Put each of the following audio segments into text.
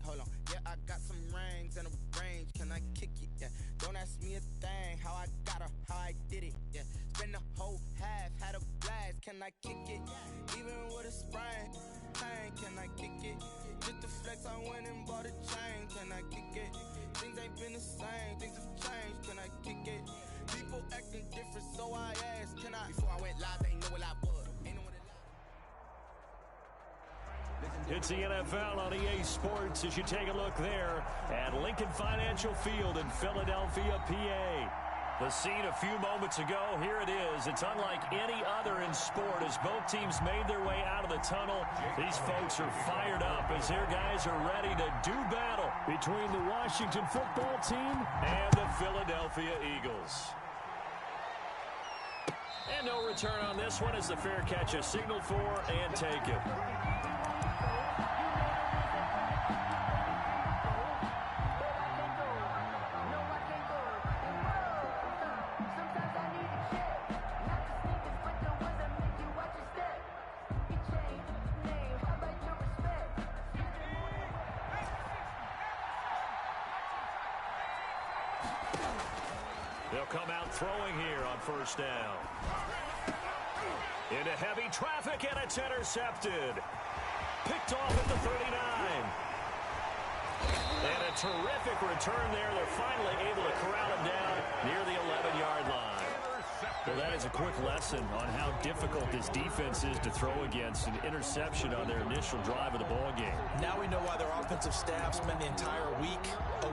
hold on. Yeah, I got some rings and a range. Can I kick it? Yeah. Don't ask me a thing. How I got her, how I did it. Yeah. Spend the whole half, had a blast. Can I kick it? Even with a sprain. Can I kick it? Just the flex, I went and bought a chain. Can I kick it? Things ain't been the same. Things have changed. Can I kick it? People acting different, so I asked. Can I? Before I went live, they know what I was. Ain't no one alive. It's the NFL on EA Sports as you take a look there at Lincoln Financial Field in Philadelphia, PA. The scene a few moments ago, here it is. It's unlike any other in sport as both teams made their way out of the tunnel. These folks are fired up as their guys are ready to do battle between the Washington football team and the Philadelphia Eagles. And no return on this one as the fair catch is signaled for and taken. They'll come out throwing here on first down. Into heavy traffic, and it's intercepted. Picked off at the 39. And a terrific return there. They're finally able to corral him down near the 11-yard line. Well, that is a quick lesson on how difficult this defense is to throw against. An interception on their initial drive of the ball game. Now we know why their offensive staff spent the entire week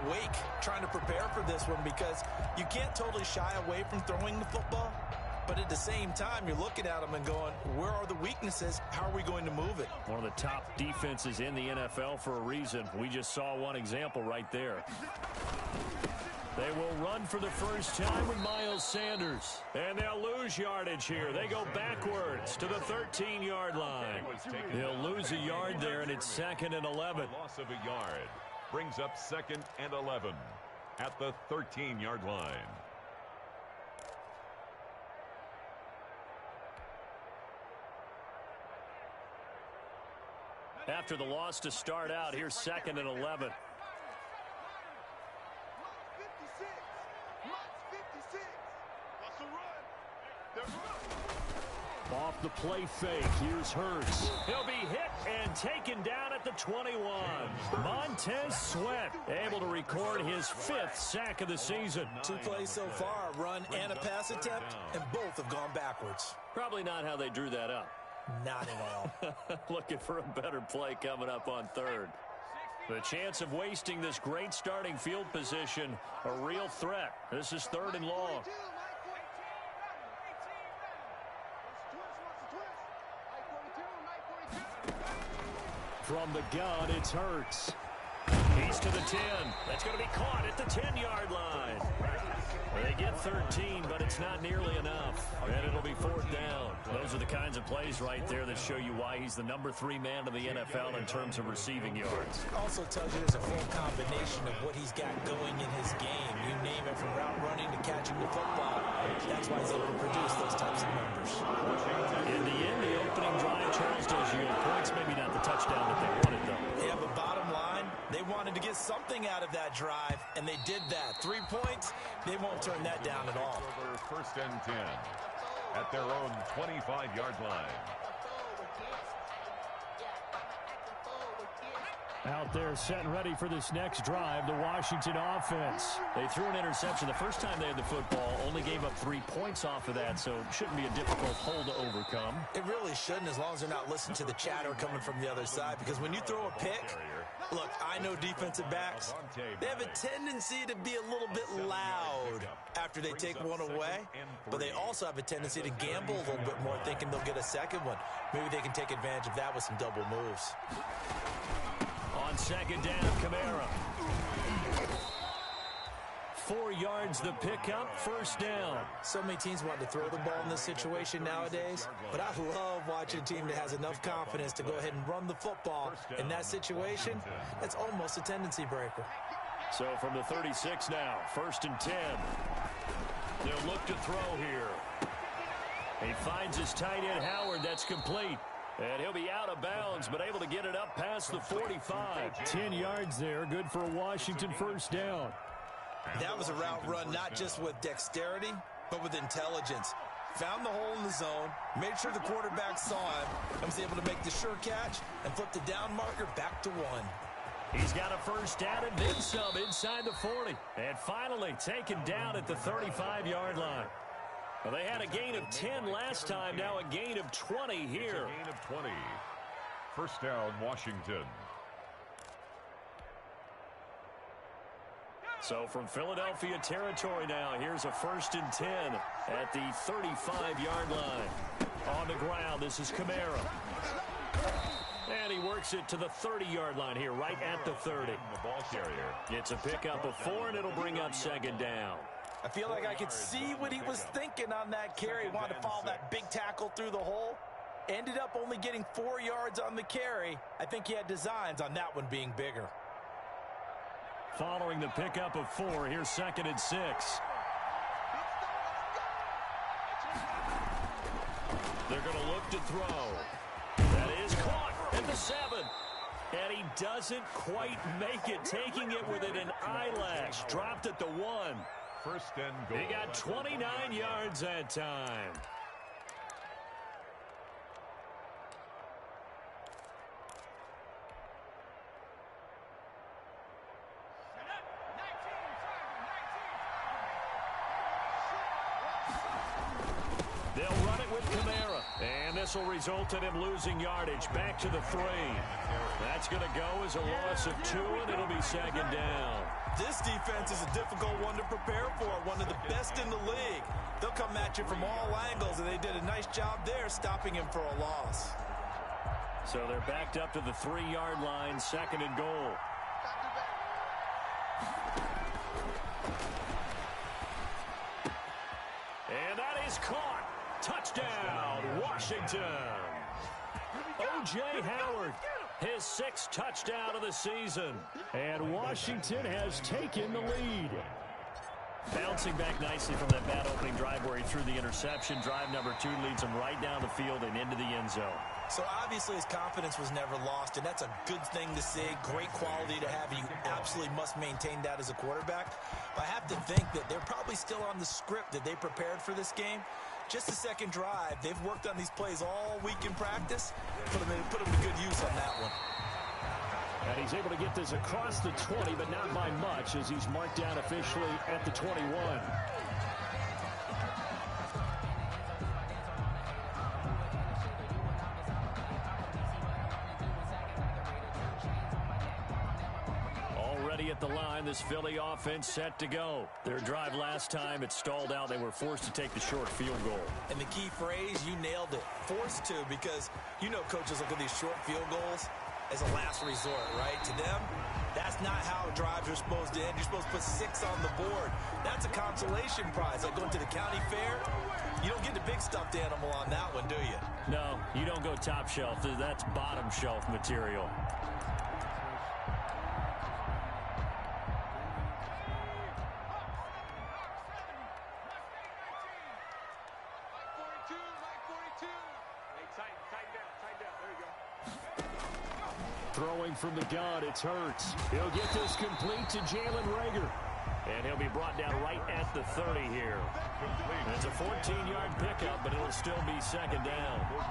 awake trying to prepare for this one, because you can't totally shy away from throwing the football. But at the same time, you're looking at them and going, where are the weaknesses? How are we going to move it? One of the top defenses in the NFL for a reason. We just saw one example right there. They will run for the first time with Miles Sanders. And they'll lose yardage here. They go backwards to the 13-yard line. They'll lose a yard there, and it's 2nd and 11. Loss of a yard brings up 2nd and 11 at the 13-yard line. After the loss to start out, here's 2nd and 11. Off the play fake, here's Hurts. He'll be hit and taken down at the 21. Montez Sweat able to record his 5th sack of the season. 2 plays so far, a run and a pass attempt, and both have gone backwards. Probably not how they drew that up. Not at all. Looking for a better play coming up on 3rd. The chance of wasting this great starting field position, a real threat. This is 3rd and long. From the gun, it's Hurts. He's to the 10. That's going to be caught at the 10-yard line. They get 13, but it's not nearly enough. And it'll be 4th down. Those are the kinds of plays right there that show you why he's the number 3 man in the NFL in terms of receiving yards. Also tells you there's a full combination of what he's got going in his game. You name it, from route running to catching the football. That's why he's able to produce those types of numbers. In the end, the opening drive, Charles does yield points. Maybe not the touchdown that they wanted, though. Yeah, but bottom line, they wanted to get something out of that drive, and they did that. 3 points, they won't turn that down at all. 1st and 10 at their own 25-yard line. Out there set and ready for this next drive, the Washington offense. They threw an interception the first time they had the football, only gave up 3 points off of that, so it shouldn't be a difficult hole to overcome. It really shouldn't, as long as they're not listening to the chatter coming from the other side, because when you throw a pick, look, I know defensive backs, they have a tendency to be a little bit loud after they take one away, but they also have a tendency to gamble a little bit more, thinking they'll get a second one. Maybe they can take advantage of that with some double moves. On 2nd down, Kamara. 4 yards the pickup, 1st down. So many teams want to throw the ball in this situation nowadays, but I love watching a team that has enough confidence to go ahead and run the football. In that situation, that's almost a tendency breaker. So from the 36 now, 1st and 10. They'll look to throw here. He finds his tight end, Howard. That's complete. And he'll be out of bounds, but able to get it up past the 45. 10 yards there, good for a Washington first down. That was a route run not just with dexterity, but with intelligence. Found the hole in the zone, made sure the quarterback saw him, and was able to make the sure catch and flip the down marker back to 1. He's got a first down and then some inside the 40. And finally taken down at the 35-yard line. Well, they had a gain of 10 last time, now a gain of 20 here. It's a gain of 20. First down, Washington. So from Philadelphia territory now, here's a 1st and 10 at the 35-yard line. On the ground, this is Kamara. And he works it to the 30-yard line here, right at the 30. The ball carrier. It's a pickup of 4, and it'll bring up 2nd down. I feel like I could see what he was thinking on that carry. He wanted to follow that big tackle through the hole. Ended up only getting 4 yards on the carry. I think he had designs on that one being bigger. Following the pickup of 4, here's 2nd and 6. They're going to look to throw. That is caught at the 7. And he doesn't quite make it, taking it within an eyelash. Dropped at the 1. First and goal. He got 29 yards that time. They'll run it with Kamara. And this will result in him losing yardage. Back to the 3. That's going to go as a loss of 2, and it'll be 2nd down. This defense is a difficult one to prepare for, one of the best in the league. They'll come at you from all angles, and they did a nice job there stopping him for a loss. So they're backed up to the 3-yard line, 2nd and goal. And that is caught. Touchdown, Washington. O.J. Howard, his 6th touchdown of the season. And Washington has taken the lead. Bouncing back nicely from that bad opening drive where he threw the interception. Drive number 2 leads him right down the field and into the end zone. So obviously his confidence was never lost, and that's a good thing to see. Great quality to have. You absolutely must maintain that as a quarterback. But I have to think that they're probably still on the script that they prepared for this game. Just the 2nd drive. They've worked on these plays all week in practice. Put them to good use on that one. And he's able to get this across the 20, but not by much, as he's marked down officially at the 21. Already at the line, this Philly offense set to go. Their drive last time, it stalled out. They were forced to take the short field goal. And the key phrase, you nailed it. Forced to, because you know coaches look at these short field goals as a last resort, right? To them, that's not how drives are supposed to end. You're supposed to put 6 on the board. That's a consolation prize. Like going to the county fair, you don't get the big stuffed animal on that one, do you? No, you don't go top shelf. That's bottom shelf material. Throwing from the gun, it's Hurts. He'll get this complete to Jalen Reagor. And he'll be brought down right at the 30 here. It's a 14-yard pickup, but it'll still be 2nd down. 14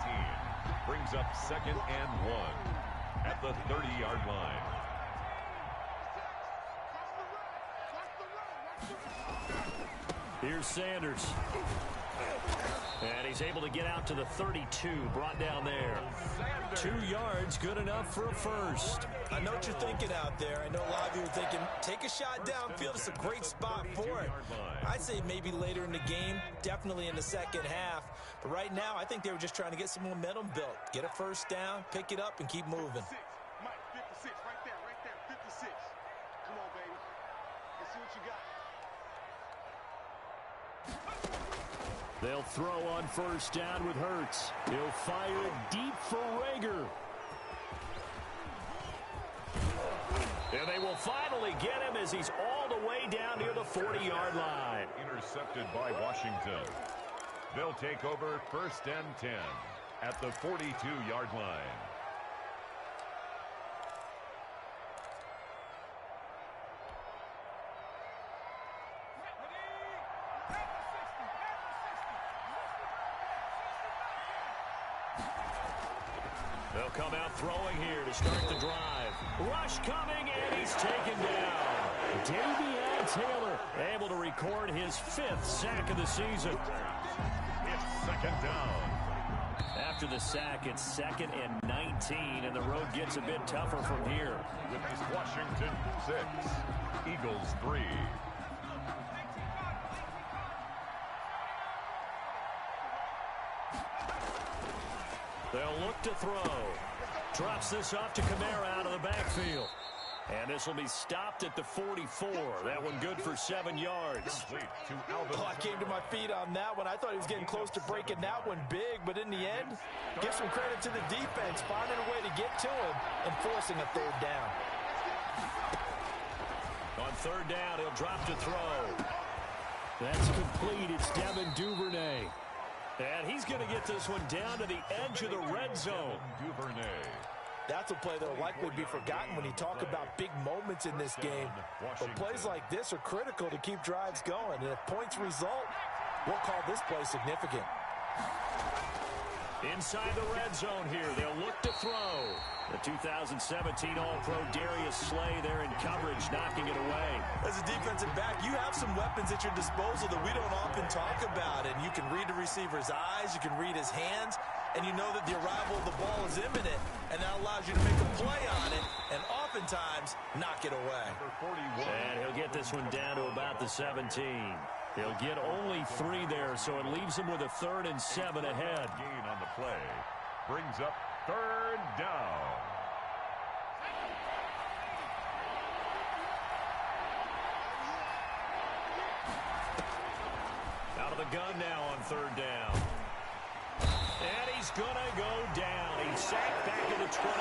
brings up 2nd and 1 at the 30-yard line. Here's Sanders. And he's able to get out to the 32, brought down there. 2 yards, good enough for a first. I know what you're thinking out there. I know a lot of you are thinking, take a shot downfield. It's a great spot for it. I'd say maybe later in the game, definitely in the 2nd half. But right now, I think they were just trying to get some momentum built. Get a first down, pick it up, and keep moving. Mike, 56, right there, 56. Come on, baby. Let's see what you got. They'll throw on first down with Hurts. He'll fire it deep for Reagor. And they will finally get him as he's all the way down near the 40-yard line. Intercepted by Washington. They'll take over 1st and 10. at the 42-yard line. They'll come out throwing here to start the drive. Rush coming, and he's taken down. Davion Taylor able to record his 5th sack of the season. It's second down. After the sack, it's 2nd and 19, and the road gets a bit tougher from here. With this Washington 6, Eagles 3. They'll look to throw. Drops this off to Kamara out of the backfield. And this will be stopped at the 44. That one good for 7 yards. I came to my feet on that one. I thought he was getting close to breaking that one big, but in the end, give some credit to the defense, finding a way to get to him and forcing a 3rd down. On 3rd down, he'll drop to throw. That's complete. It's Devin Duvernay. And he's going to get this one down to the edge of the red zone. Duvernay. That's a play that will likely be forgotten when you talk about big moments in this game. But plays like this are critical to keep drives going. And if points result, we'll call this play significant. Inside the red zone here, they'll look to throw. The 2017 All-Pro Darius Slay there in coverage, knocking it away. As a defensive back, you have some weapons at your disposal that we don't often talk about. And you can read the receiver's eyes, you can read his hands, and you know that the arrival of the ball is imminent, and that allows you to make a play on it and oftentimes knock it away. And he'll get this one down to about the 17. He'll get only 3 there, so it leaves him with a 3rd and 7 ahead. Gain on the play brings up 3rd down. Out of the gun now on 3rd down. And he's going to go down. He's sacked back at the 24.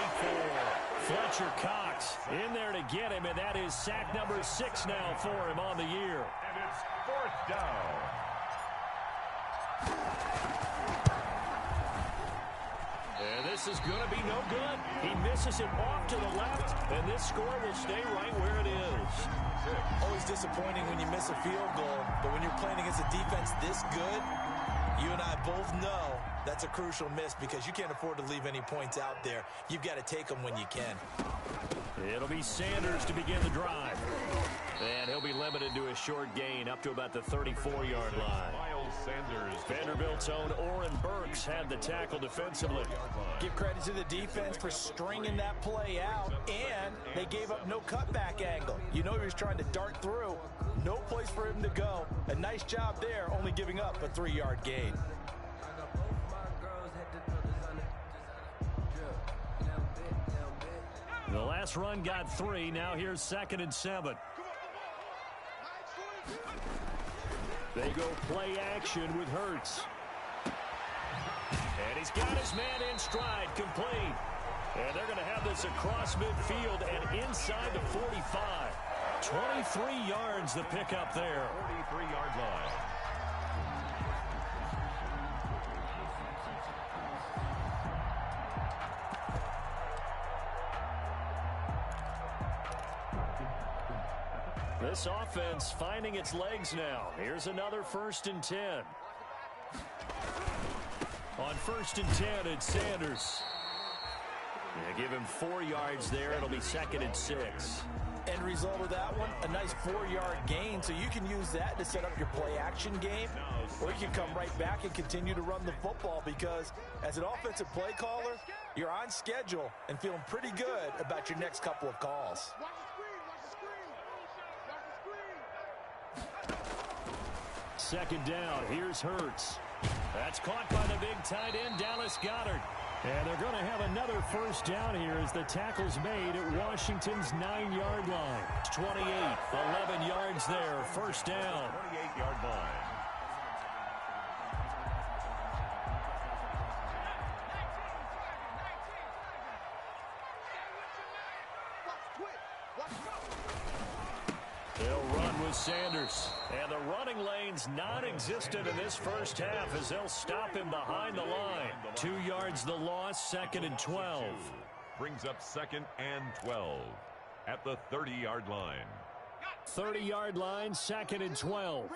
Fletcher Cox in there to get him, and that is sack number 6 now for him on the year. And it's 4th down. And this is going to be no good. He misses it off to the left, and this score will stay right where it is. Always disappointing when you miss a field goal, but when you're playing against a defense this good, you and I both know that's a crucial miss because you can't afford to leave any points out there. You've got to take them when you can. It'll be Sanders to begin the drive. And he'll be limited to a short gain up to about the 34-yard line. Miles Sanders. Vanderbilt's own Oren Burks had the tackle defensively. Give credit to the defense for stringing that play out, and they gave up no cutback angle. You know he was trying to dart through. No place for him to go. A nice job there, only giving up a 3-yard gain. The last run got 3. Now here's 2nd and 7. They go play action with Hurts. And he's got his man in stride, complete. And they're going to have this across midfield and inside the 45. 23 yards the pickup there. 43-yard line. This offense finding its legs now. Here's another 1st and 10. On 1st and 10, it's Sanders. Yeah, give him 4 yards there. It'll be 2nd and 6. End result of that one, a nice 4-yard gain, so you can use that to set up your play-action game, or you can come right back and continue to run the football because as an offensive play caller, you're on schedule and feeling pretty good about your next couple of calls. Second down, here's Hurts. That's caught by the big tight end, Dallas Goedert. And they're going to have another 1st down here as the tackle's made at Washington's 9-yard line. 28, 11 yards there, 1st down. 28-yard line. They'll run with Sanders. And the running lane's non-existent in this first half as they'll stop him behind the line. 2 yards the loss, 2nd and 12. Brings up 2nd and 12 at the 30-yard line. 30-yard line, 2nd and 12.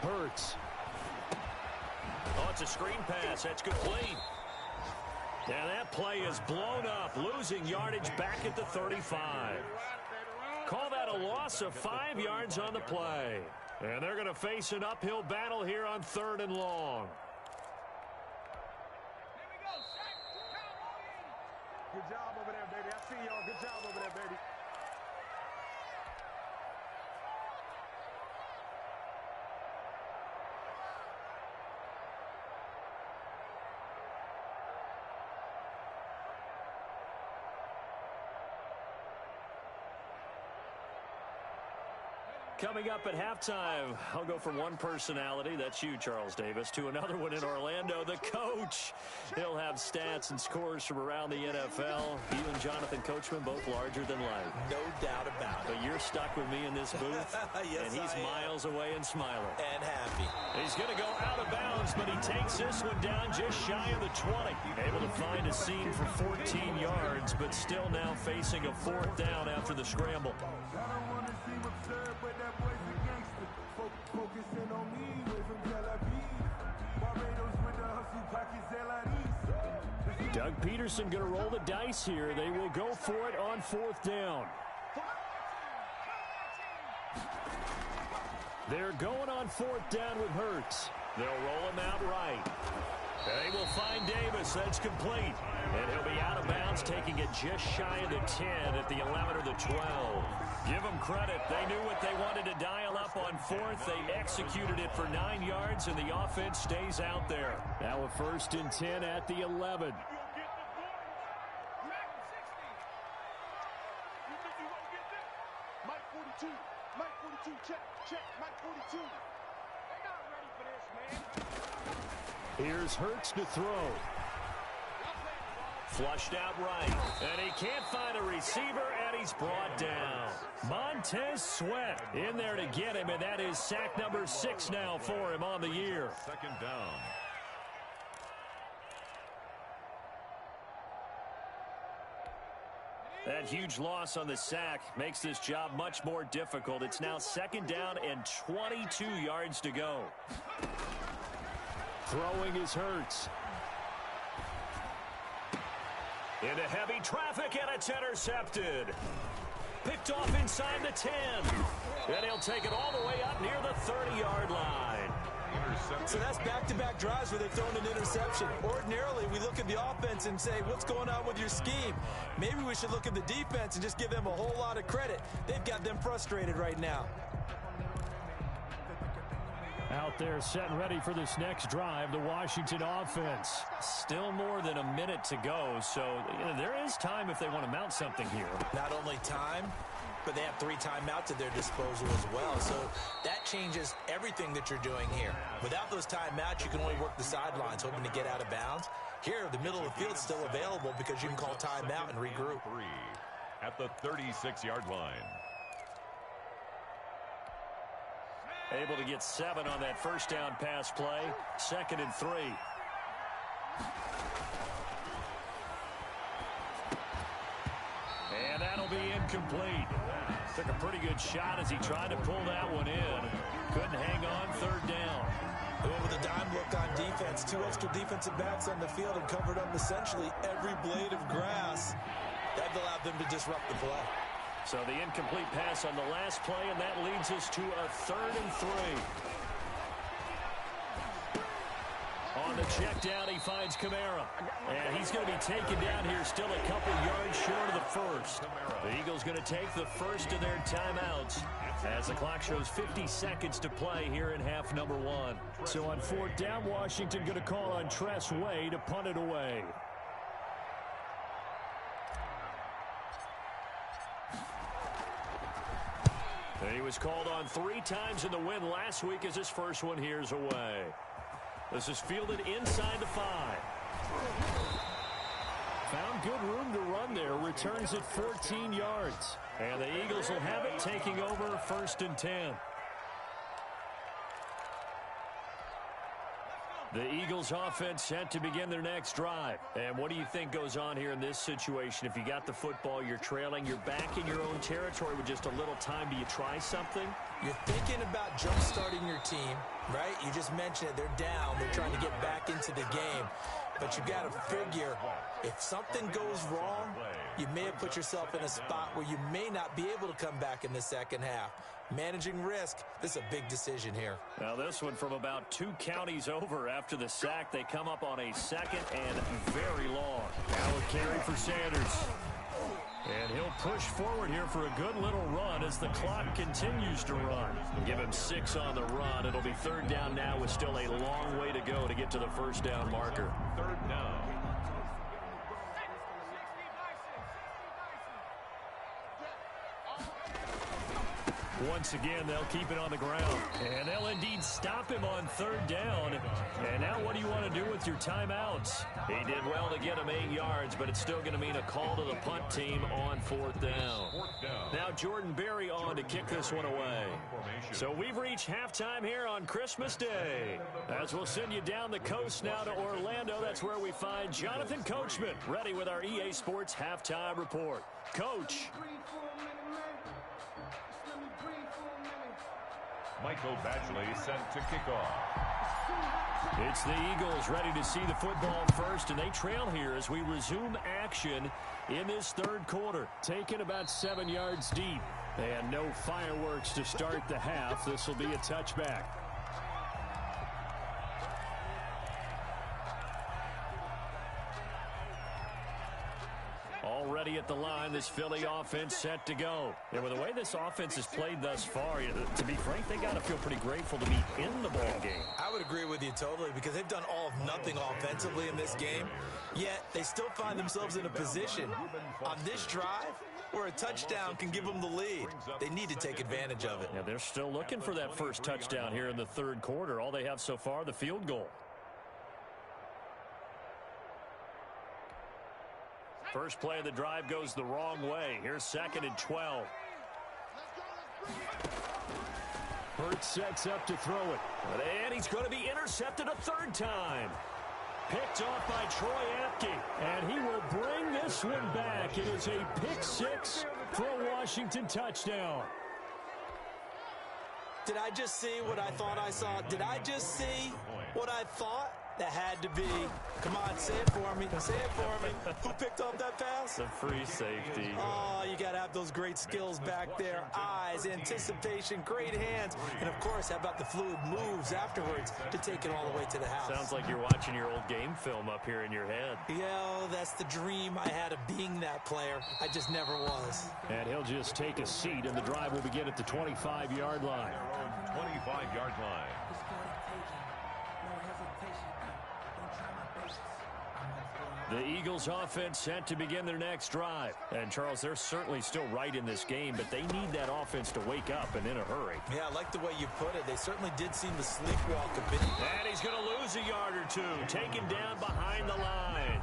Hurts. Oh, it's a screen pass. That's complete. Now that play is blown up, losing yardage back at the 35. Call that a loss of 5 yards on the play. And they're going to face an uphill battle here on 3rd and long. Good job over there, baby. I see y'all. Good job over there, baby. Coming up at halftime, I'll go from one personality, that's you, Charles Davis, to another one in Orlando, the coach. He'll have stats and scores from around the NFL. You and Jonathan Coachman, both larger than life. No doubt about it. But you're stuck with me in this booth, yes, and he's miles away and smiling. And happy. He's going to go out of bounds, but he takes this one down just shy of the 20. Able to find a seam for 14 yards, but still now facing a 4th down after the scramble. Doug Peterson going to roll the dice here. They will go for it on 4th down. They're going on 4th down with Hurts. They'll roll him out right. They will find Davis. That's complete. And he'll be out of bounds, taking it just shy of the 10 at the 11 or the 12. Give them credit. They knew what they wanted to dial up on 4th. They executed it for 9 yards, and the offense stays out there. Now a 1st and 10 at the 11. Mike 42. Mike 42. Check. Mike 42. They're not ready for this, man. Here's Hurts to throw. Flushed out right. And he can't find a receiver, and he's brought down. Montez Sweat in there to get him, and that is sack number 6 now for him on the year. 2nd down. That huge loss on the sack makes this job much more difficult. It's now 2nd down and 22 yards to go. Throwing is Hurts. Into heavy traffic, and it's intercepted. Picked off inside the 10. And he'll take it all the way up near the 30-yard line. So that's back-to-back drives where they've thrown an interception. Ordinarily, we look at the offense and say, what's going on with your scheme? Maybe we should look at the defense and just give them a whole lot of credit. They've got them frustrated right now. Out there set and ready for this next drive, the Washington offense. Still more than a minute to go, so there is time if they want to mount something here. Not only time, but they have 3 timeouts at their disposal as well. So that changes everything that you're doing here. Without those timeouts, you can only work the sidelines, hoping to get out of bounds. Here, the middle of the field's still available because you can call timeout and regroup. 3 at the 36-yard line. Able to get 7 on that 1st down pass play. 2nd and 3. And that'll be incomplete. Took a pretty good shot as he tried to pull that one in. Couldn't hang on 3rd down. With a dime look on defense, 2 extra defensive backs on the field and covered up essentially every blade of grass. That allowed them to disrupt the play. So the incomplete pass on the last play, and that leads us to a 3rd and 3. On the check down, he finds Kamara. And he's going to be taken down here still a couple yards short of the 1st. The Eagles going to take the 1st of their timeouts as the clock shows 50 seconds to play here in half number 1. So on 4th down, Washington going to call on Tress Way to punt it away. He was called on 3 times in the win last week as his first one here's away. This is fielded inside the 5. Found good room to run there. Returns at 14 yards. And the Eagles will have it, taking over 1st and 10. The Eagles offense set to begin their next drive. And what do you think goes on here in this situation? If you got the football, you're trailing, you're back in your own territory with just a little time. Do you try something? You're thinking about jump-starting your team, right? You just mentioned it. They're down. They're trying to get back into the game. But you got to figure, if something goes wrong, you may have put yourself in a spot where you may not be able to come back in the second half. Managing risk, this is a big decision here. Now this one from about 2 counties over after the sack. They come up on a 2nd and very long. Now a carry for Sanders. And he'll push forward here for a good little run as the clock continues to run. Give him 6 on the run. It'll be 3rd down now with still a long way to go to get to the 1st down marker. 3rd down. Once again, they'll keep it on the ground. And they'll indeed stop him on 3rd down. And now what do you want to do with your timeouts? He did well to get him 8 yards, but it's still going to mean a call to the punt team on 4th down. Now Jordan Berry on to kick this one away. So we've reached halftime here on Christmas Day. As we'll send you down the coast now to Orlando, that's where we find Jonathan Coachman ready with our EA Sports Halftime Report. Coach. Michael Badgley sent to kick off. It's the Eagles ready to see the football first, and they trail here as we resume action in this 3rd quarter. Taken about 7 yards deep, and no fireworks to start the half. This will be a touchback. Already at the line, this Philly offense set to go. And with the way this offense has played thus far, to be frank, they got to feel pretty grateful to be in the ball game. I would agree with you totally because they've done all of nothing offensively in this game, yet they still find themselves in a position on this drive where a touchdown can give them the lead. They need to take advantage of it. Yeah, they're still looking for that first touchdown here in the 3rd quarter. All they have so far, the field goal. First play of the drive goes the wrong way. Here's 2nd and 12. Hurts sets up to throw it. And he's going to be intercepted a 3rd time. Picked off by Troy Apke. And he will bring this one back. It is a pick 6 for a Washington touchdown. Did I just see what I thought I saw? Did I just see what I thought? That had to be. Come on, say it for me. Say it for me. Who picked off that pass? The free safety. Oh, you got to have those great skills back there. Eyes, anticipation, great hands. And, of course, how about the fluid moves afterwards to take it all the way to the house? Sounds like you're watching your old game film up here in your head. Yeah, that's the dream I had of being that player. I just never was. And he'll just take a seat, and the drive will begin at the 25-yard line. 25-yard line. The Eagles offense set to begin their next drive. And, Charles, they're certainly still right in this game, but they need that offense to wake up and in a hurry. Yeah, I like the way you put it. They certainly did seem to sleepwalk a bit. And he's going to lose a yard or two, taken down behind the line.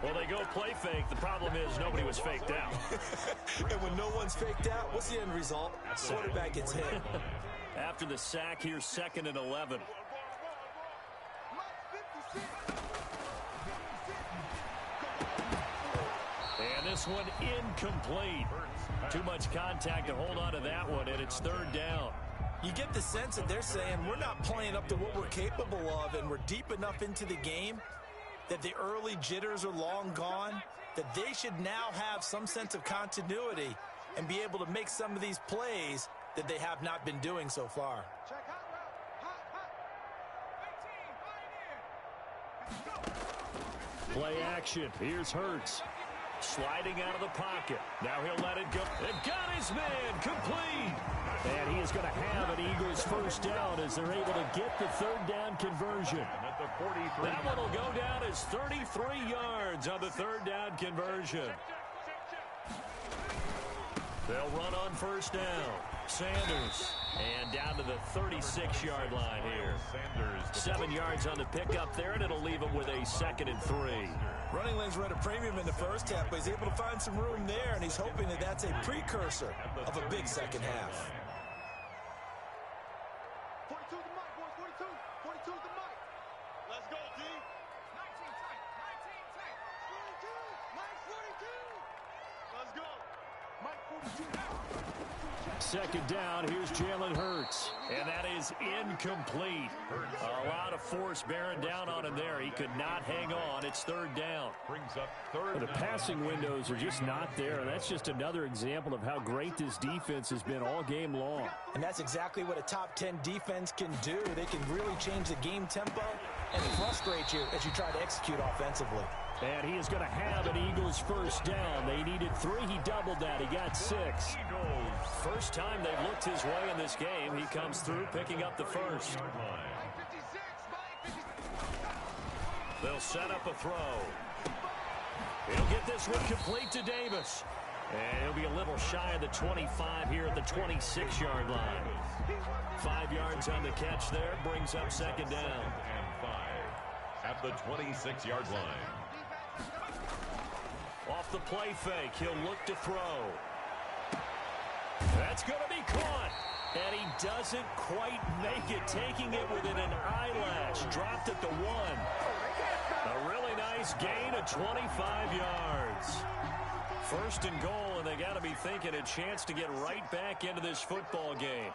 Well, they go play fake. The problem is nobody was faked out. And when no one's faked out, what's the end result? Quarterback gets hit. After the sack, here's 2nd and 11. And this one incomplete. Too much contact to hold on to that one, and it's 3rd down. You get the sense that they're saying we're not playing up to what we're capable of, and we're deep enough into the game that the early jitters are long gone, that they should now have some sense of continuity and be able to make some of these plays that they have not been doing so far. Play action. Here's Hurts. Sliding out of the pocket. Now he'll let it go. And got his man complete. And he is going to have an Eagles 1st down as they're able to get the 3rd down conversion. At the 43. That one will go down as 33 yards on the 3rd down conversion. They'll run on 1st down. Sanders And down to the 36-yard line here. 7 yards on the pickup there, and it'll leave it with a 2nd and 3. Running lanes were at a premium in the first half, but he's able to find some room there, and he's hoping that that's a precursor of a big second half. 42 the mic, boys. 42. 42 the mic. Let's go, D. 19 tight. 19 tight. 42. Mike 42. Let's go. Mike 42. 2nd down, here's Jalen Hurts. And that is incomplete. A lot of force bearing down on him there. He could not hang on. It's 3rd down. Brings up 3rd. The passing windows are just not there. And that's just another example of how great this defense has been all game long. And that's exactly what a top 10 defense can do. They can really change the game tempo and frustrate you as you try to execute offensively. And he is going to have an Eagles 1st down. They needed 3. He doubled that. He got 6. First time they've looked his way in this game. He comes through picking up the 1st. They'll set up a throw. He'll get this one complete to Davis. And he'll be a little shy of the 25 here at the 26-yard line. 5 yards on the catch there. Brings up 2nd down. And 5 at the 26-yard line. Off the play fake, he'll look to throw. That's going to be caught. And he doesn't quite make it, taking it within an eyelash. Dropped at the 1. A really nice gain of 25 yards. 1st and goal, and they got to be thinking a chance to get right back into this football game.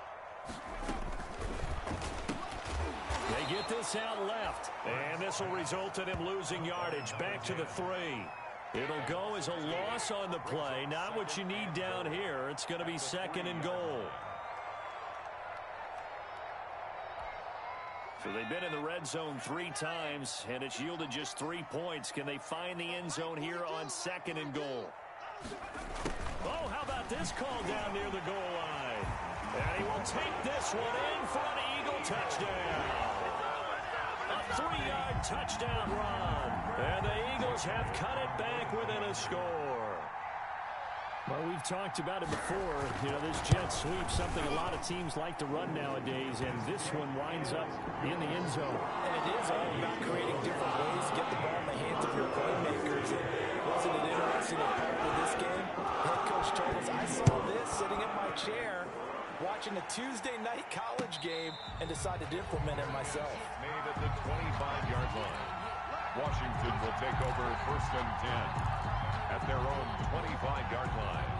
They get this out left, and this will result in him losing yardage back to the 3. It'll go as a loss on the play. Not what you need down here. It's going to be 2nd and goal. So they've been in the red zone 3 times, and it's yielded just 3 points. Can they find the end zone here on 2nd and goal? Oh, how about this call down near the goal line? And he will take this one in for an Eagle touchdown. A 3-yard touchdown run. And the Eagles have cut it back within a score. Well, we've talked about it before. You know, this jet sweep, something a lot of teams like to run nowadays, and this one winds up in the end zone. And it is all about creating different ways to get the ball in the hands of your playmakers. And wasn't it interesting at part of this game? Head coach told us, I saw this sitting in my chair watching a Tuesday night college game and decided to implement it myself. Made at the 25-yard line. Washington will take over 1st and 10 at their own 25-yard line.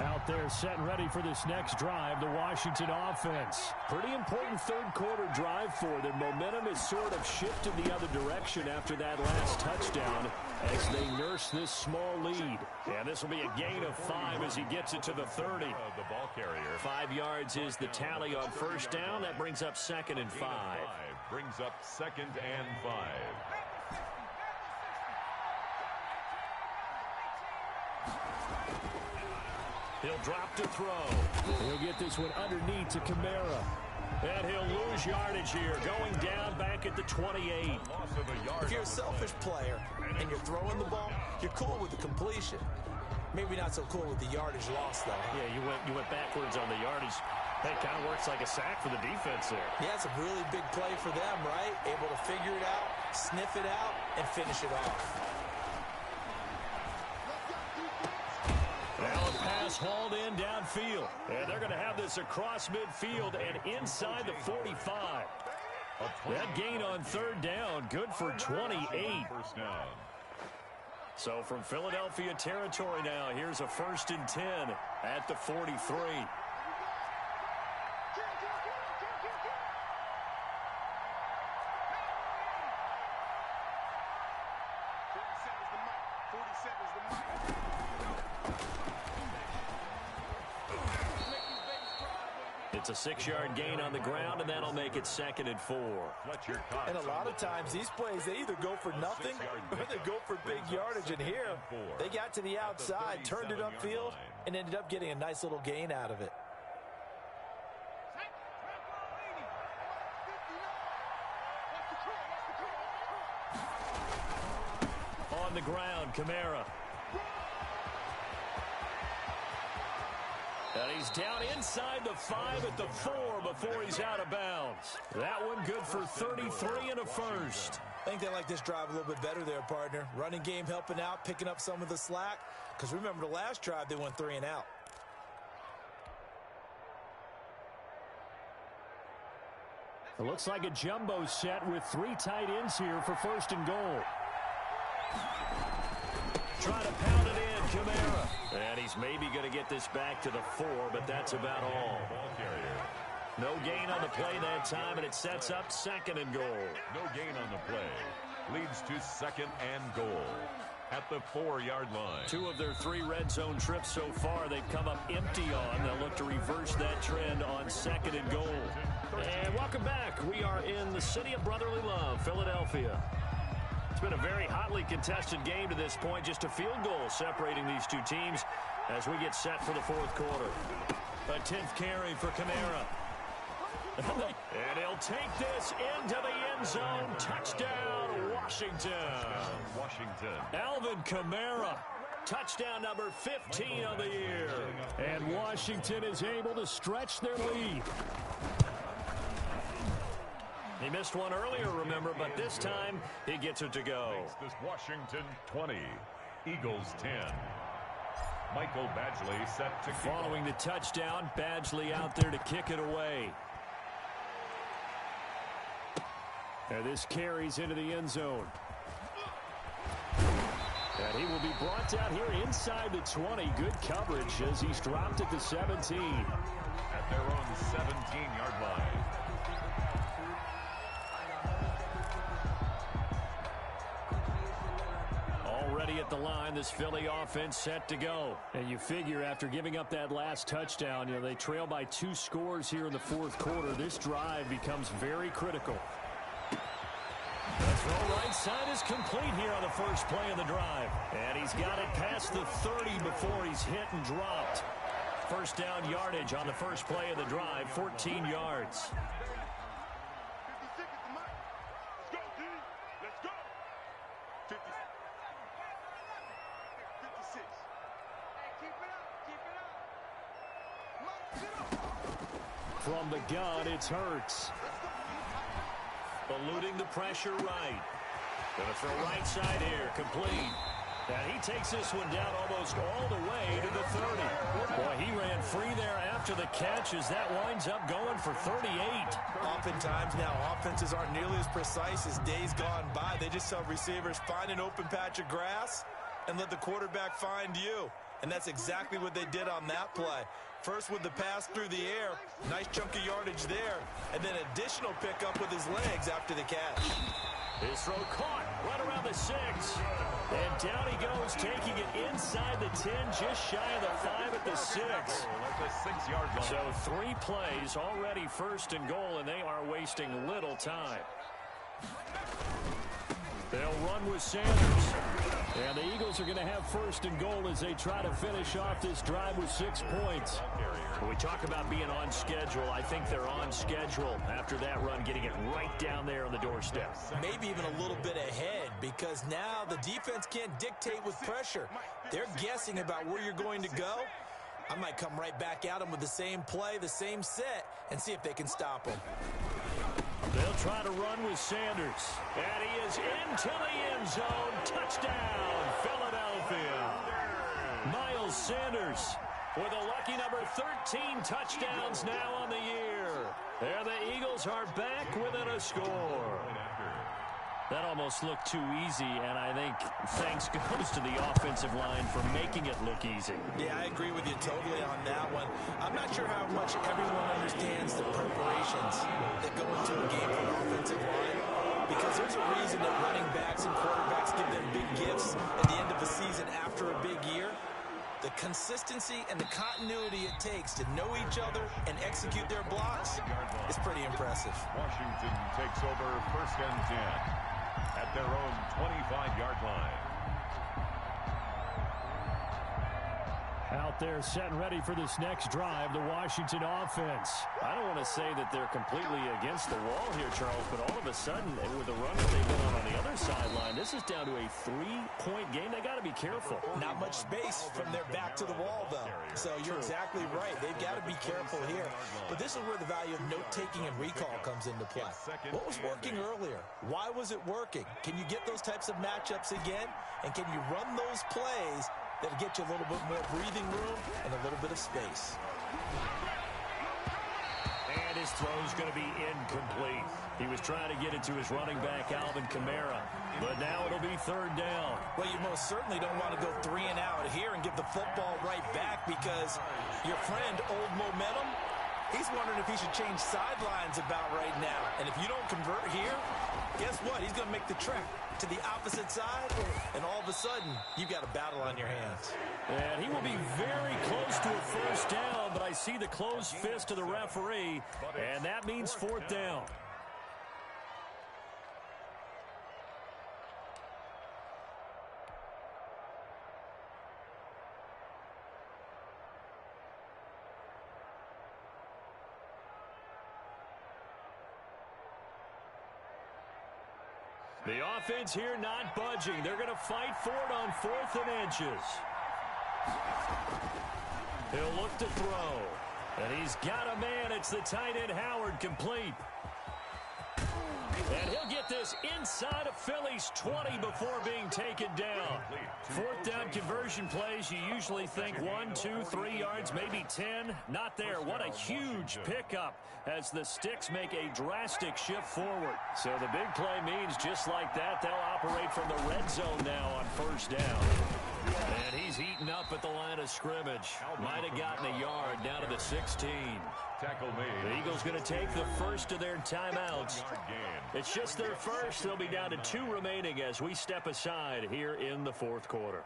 Out there set and ready for this next drive, the Washington offense. Pretty important 3rd quarter drive for them. Momentum has sort of shifted the other direction after that last touchdown as they nurse this small lead. And this will be a gain of 5 as he gets it to the 30. The ball carrier. 5 yards is the tally on 1st down. That brings up 2nd and 5. Brings up 2nd and 5. He'll drop to throw. He'll get this one underneath to Kamara. And he'll lose yardage here, going down back at the 28. If you're a selfish player and you're throwing the ball, you're cool with the completion. Maybe not so cool with the yardage loss, though. Yeah, you went backwards on the yardage. Hey, it kind of works like a sack for the defense there. Yeah, it's a really big play for them, right? Able to figure it out, sniff it out, and finish it off. Now a pass hauled in downfield. And they're going to have this across midfield and inside the 45. That gain on 3rd down, good for 28. First down. So from Philadelphia territory now, here's a 1st and 10 at the 43. It's a 6-yard gain on the ground, and that'll make it 2nd and 4. And a lot of times, these plays, they either go for nothing or they go for big yardage. And here, they got to the outside, turned it upfield, and ended up getting a nice little gain out of it. On the ground, Kamara. And he's down inside the 5 at the 4 before he's out of bounds. That one good for 33 and a first. I think they like this drive a little bit better there, partner. Running game helping out, picking up some of the slack. Because remember the last drive, they went 3 and out. It looks like a jumbo set with 3 tight ends here for first and goal. Try to pound it in, Kamara. And he's maybe going to get this back to the 4, but that's about all. No gain on the play that time, and it sets up second and goal. No gain on the play. Leads to second and goal at the 4-yard line. 2 of their 3 red zone trips so far they've come up empty on. They'll look to reverse that trend on second and goal. And welcome back. We are in the city of brotherly love, Philadelphia. It's been a very hotly contested game to this point. Just a field goal separating these two teams as we get set for the fourth quarter. A 10th carry for Kamara. And he'll take this into the end zone. Touchdown, Washington. Alvin Kamara. Touchdown number 15 of the year. And Washington is able to stretch their lead. He missed one earlier, remember, but this time he gets it to go. This Washington 20, Eagles 10. Michael Badgley set to following the touchdown. Badgley out there to kick it away. And this carries into the end zone. And he will be brought down here inside the 20. Good coverage as he's dropped at the 17. At their own 17-yard line. Already at the line, this Philly offense set to go. And you figure after giving up that last touchdown, they trail by 2 scores here in the fourth quarter. This drive becomes very critical. The throw right side is complete here on the first play of the drive. And he's got it past the 30 before he's hit and dropped. First down yardage on the first play of the drive, 14 yards. 56 at the mark. Let's go, D. Let's go. 56. Hey, keep it up. Keep it up. From the gun, it's Hurts. Eluding the pressure right. Gonna throw right side here, complete. And he takes this one down almost all the way to the 30. Boy, he ran free there after the catch as that winds up going for 38. Oftentimes now, offenses aren't nearly as precise as days gone by. They just tell receivers, find an open patch of grass and let the quarterback find you. And that's exactly what they did on that play. First with the pass through the air, nice chunk of yardage there, and then additional pickup with his legs after the catch. His throw caught right around the 6. And down he goes, taking it inside the 10, just shy of the 5 at the 6. So 3 plays already first and goal, and they are wasting little time. They'll run with Sanders. And the Eagles are going to have first and goal as they try to finish off this drive with 6 points. When we talk about being on schedule, I think they're on schedule after that run, getting it right down there on the doorstep. Maybe even a little bit ahead, because now the defense can't dictate with pressure. They're guessing about where you're going to go. I might come right back at them with the same play, the same set, and see if they can stop them. They'll try to run with Sanders. And he is into the end zone. Touchdown, Philadelphia. Miles Sanders with a lucky number 13 touchdowns now on the year. There the Eagles are back within a score. That almost looked too easy, and I think thanks goes to the offensive line for making it look easy. Yeah, I agree with you totally on that one. I'm not sure how much everyone understands the preparations that go into a game for an offensive line, because there's a reason that running backs and quarterbacks give them big gifts at the end of the season after a big year. The consistency and the continuity it takes to know each other and execute their blocks is pretty impressive. Washington takes over first and 10 at their own 25-yard line. Out there set and ready for this next drive, the Washington offense. I don't want to say that they're completely against the wall here, Charles, but all of a sudden, with the run that they've been on the other sideline, this is down to a 3-point game. They got to be careful. Not much space from their back to the wall, though. So you're exactly right. They've got to be careful here. But this is where the value of note-taking and recall comes into play. What was working earlier? Why was it working? Can you get those types of matchups again? And can you run those plays that'll get you a little bit more breathing room and a little bit of space? And his throw's going to be incomplete. He was trying to get it to his running back, Alvin Kamara. But now it'll be third down. Well, you most certainly don't want to go 3 and out here and give the football right back, because your friend, Old Momentum, he's wondering if he should change sidelines about right now. And if you don't convert here, guess what? He's going to make the trek to the opposite side, and all of a sudden, you've got a battle on your hands. And he will be very close to a first down, but I see the closed fist of the referee, and that means fourth down. The offense here not budging. They're going to fight for it on 4th and inches. He'll look to throw. And he's got a man. It's the tight end, Howard, complete. And he'll get this inside of Philly's 20 before being taken down. 4th down conversion plays, you usually think 1, 2, 3 yards, maybe 10. Not there. What a huge pickup as the Sticks make a drastic shift forward. So the big play means just like that, they'll operate from the red zone now on first down. And he's heating up at the line of scrimmage. Might have gotten a yard down to the 16. Tackle made. The Eagles going to take the first of their timeouts. It's just their first. They'll be down to 2 remaining as we step aside here in the 4th quarter.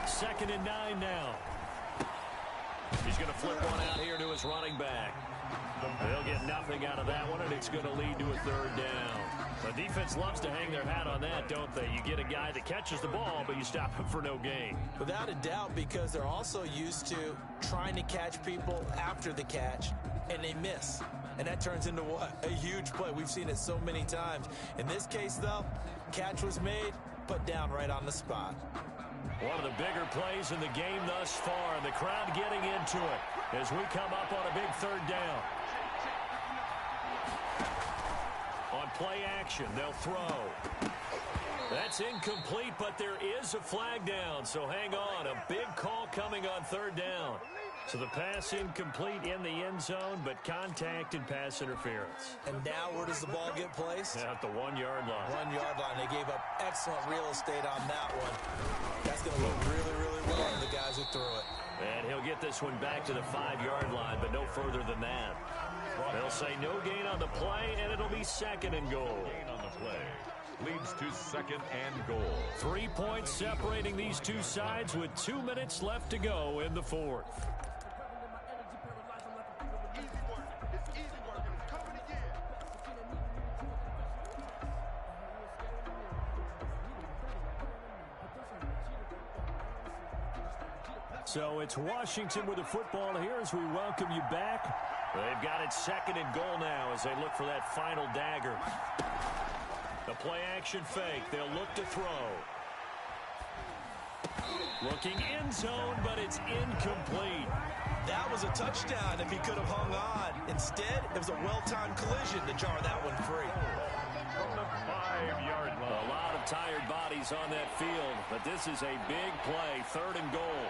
Second and 9 now. He's going to flip one out here to his running back. They'll get nothing out of that one, and it's going to lead to a third down. The defense loves to hang their hat on that, don't they? You get a guy that catches the ball, but you stop him for no gain. Without a doubt, because they're also used to trying to catch people after the catch, and they miss. And that turns into what? A huge play. We've seen it so many times. In this case, though, catch was made, put down right on the spot. One of the bigger plays in the game thus far, and the crowd getting into it as we come up on a big third down. On play action, they'll throw. That's incomplete, but there is a flag down, so hang on. A big call coming on third down. So the pass incomplete in the end zone, but contact and pass interference. And now where does the ball get placed? At the 1-yard line. 1-yard line. They gave up excellent real estate on that one. That's going to look really, really well on the guys who threw it. And he'll get this one back to the 5-yard line, but no further than that. They'll say no gain on the play, and it'll be second and goal. Gain on the play leads to second and goal. 3 points separating these two sides with 2 minutes left to go in the 4th. So it's Washington with the football here as we welcome you back. They've got it second and goal now as they look for that final dagger. The play action fake. They'll look to throw. Looking end zone, but it's incomplete. That was a touchdown if he could have hung on. Instead, it was a well-timed collision to jar that one free. From the 5-yard line. A lot of tired bodies on that field, but this is a big play, third and goal.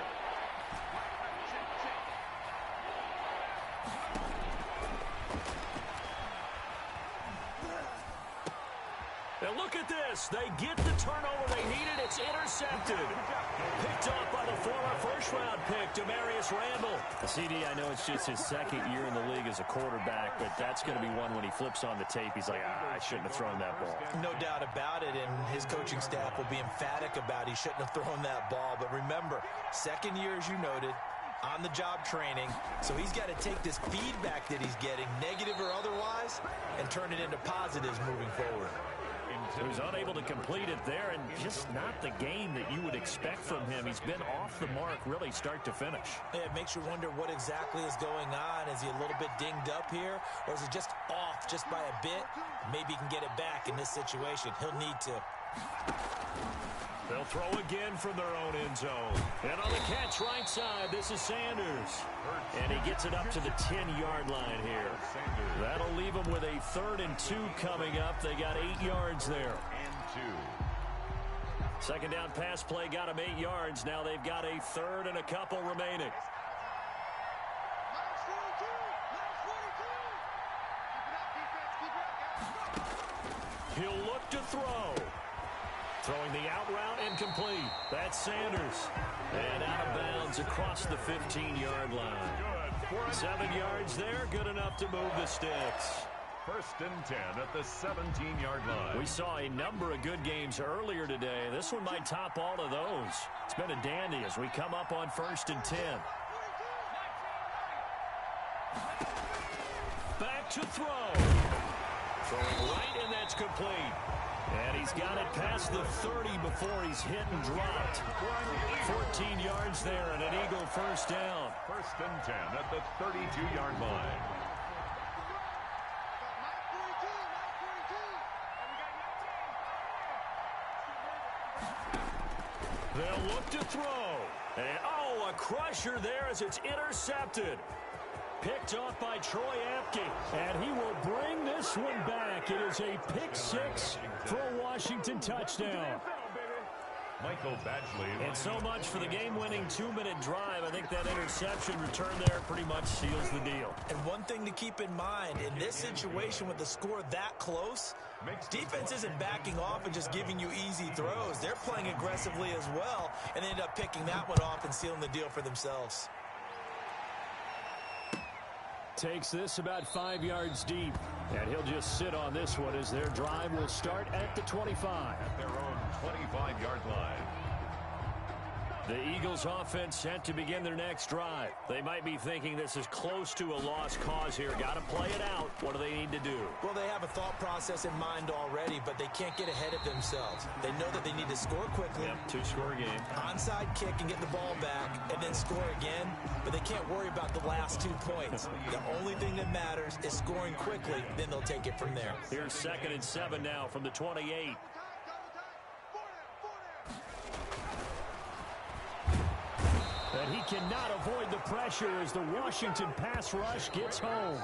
And look at this. They get the turnover they needed. It's intercepted. Picked off by the former first-round pick, Demarius Randall. CD, I know it's just his second year in the league as a quarterback, but that's going to be one when he flips on the tape. He's like, I shouldn't have thrown that ball. No doubt about it, and his coaching staff will be emphatic about he shouldn't have thrown that ball. But remember, second year, as you noted, on-the-job training, so he's got to take this feedback that he's getting, negative or otherwise, and turn it into positives moving forward. He was unable to complete it there, and just not the game that you would expect from him. He's been off the mark really start to finish. Yeah, it makes you wonder what exactly is going on. Is he a little bit dinged up here, or is he just off just by a bit? Maybe he can get it back in this situation. He'll need to. They'll throw again from their own end zone. And on the catch right side, this is Sanders. And he gets it up to the 10-yard line here. That'll leave them with a 3rd and 2 coming up. They got 8 yards there. Second down pass play got them 8 yards. Now they've got a 3rd and a couple remaining. He'll look to throw. Throwing the out route incomplete. That's Sanders. And out of bounds across the 15-yard line. 7 yards there, good enough to move the sticks. 1st and 10 at the 17-yard line. We saw a number of good games earlier today. This one might top all of those. It's been a dandy as we come up on 1st and 10. Back to throw. Throwing right, and that's complete. And he's got it past the 30 before he's hit and dropped. 14 yards there and an Eagle first down. 1st and 10 at the 32-yard line. They'll look to throw. And, a crusher there as it's intercepted. Picked off by Troy Apke, and he will bring this one back. It is a pick 6 for a Washington touchdown. Michael Badgley. And so much for the game-winning 2-minute drive. I think that interception return there pretty much seals the deal. And one thing to keep in mind, in this situation with the score that close, defense isn't backing off and just giving you easy throws. They're playing aggressively as well, and they end up picking that one off and sealing the deal for themselves. Takes this about 5 yards deep, and he'll just sit on this one as their drive will start at the 25. At their own 25-yard line. The Eagles offense set to begin their next drive. They might be thinking this is close to a lost cause here. Got to play it out. What do they need to do? Well, they have a thought process in mind already, but they can't get ahead of themselves. They know that they need to score quickly. Yep, 2-score game. Onside kick and get the ball back and then score again, but they can't worry about the last 2 points. The only thing that matters is scoring quickly, then they'll take it from there. Here's 2nd and 7 now from the 28. And he cannot avoid the pressure as the Washington pass rush gets home.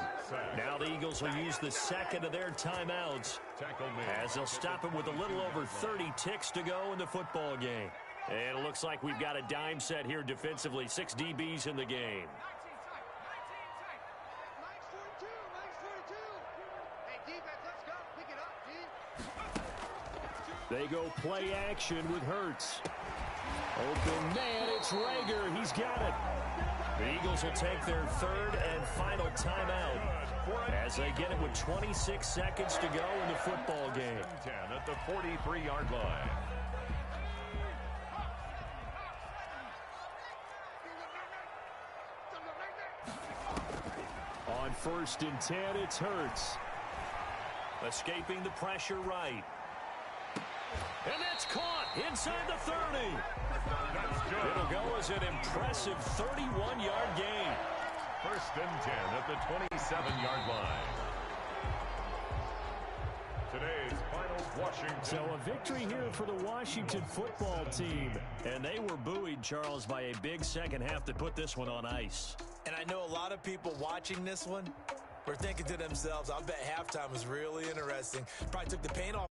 Now the Eagles will use the second of their timeouts as they'll stop him with a little over 30 ticks to go in the football game. And it looks like we've got a dime set here defensively. 6 DBs in the game. They go play action with Hurts. Open man, it's Rager. He's got it. The Eagles will take their 3rd and final timeout as they get it with 26 seconds to go in the football game. 10 at the 43-yard line. On 1st and 10, it's Hurts. Escaping the pressure right. And that's caught inside the 30. It'll go as an impressive 31-yard gain. 1st and 10 at the 27-yard line. Today's final Washington. So a victory here for the Washington football team. And they were buoyed, Charles, by a big second half that put this one on ice. And I know a lot of people watching this one were thinking to themselves, I bet halftime was really interesting. Probably took the paint off.